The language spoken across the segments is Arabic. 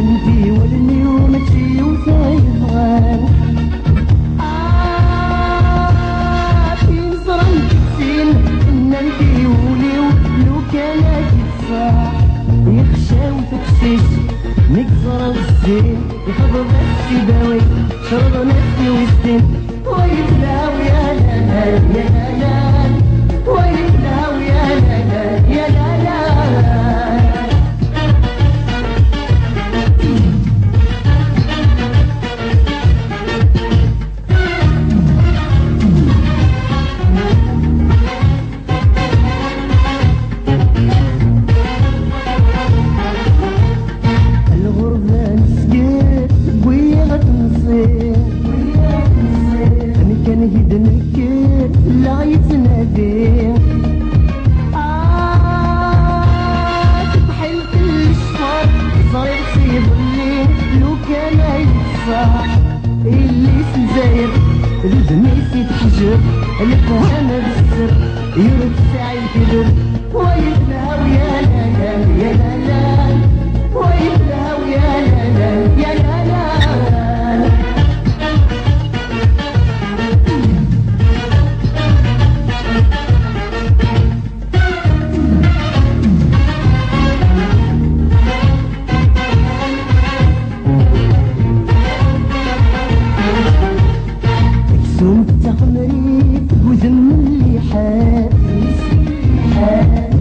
انتي واليوم تجي وسايبغان فين صرمت كسين ان انتي وليو لو كانت تصاح يخشاو تكسيش نكسر الزين يحضر السيباوي شرب نفسي ويستين ويتلاو يا لا يا لا ويتلاو يا لا يا لا اللي سنزاير البنيسي تحجر الفهم بالسر يرد ساعي الكبر ويتلاو يا لا لا يا لا لا ويتلاو يا لا لا يا لا لا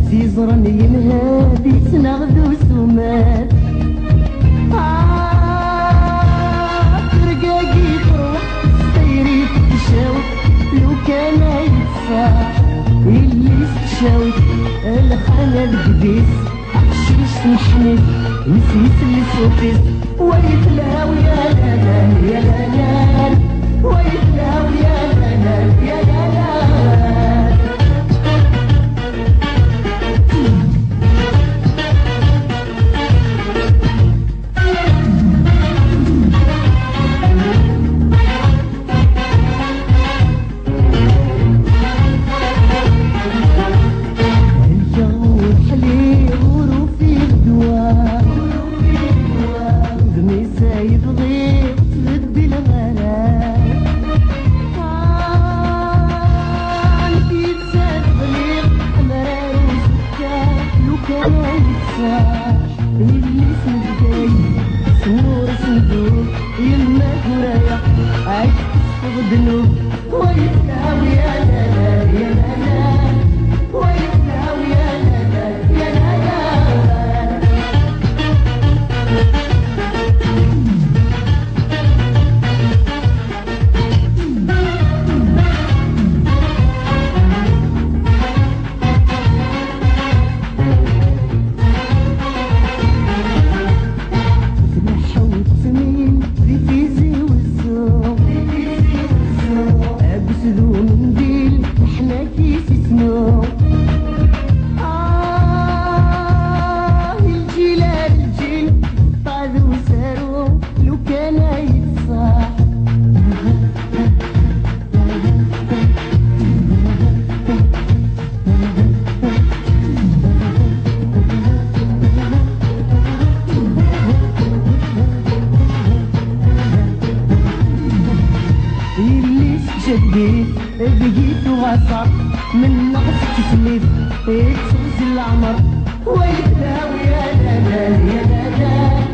زيزرني ينهادي تنغدو سومات رقاقي تروح سيري تشاوك لو كان يتصاح اللي تشاوك الخانة القديس عشيش نحنس نسيت السوفيس ويتلاو يا لا لا يا لا لا ويتلاو يا لا لا يا لا لا اللي سنجاي سنور صندوق يما كرايا عايش في ذنوب ويتلاو يا لا لا يا لا لا ويتلاو يا لا لا يا لا لا جديد بقيت وعصر من نقص تسليف تغزل العمر ويتلاو يا لا لا يا لا لا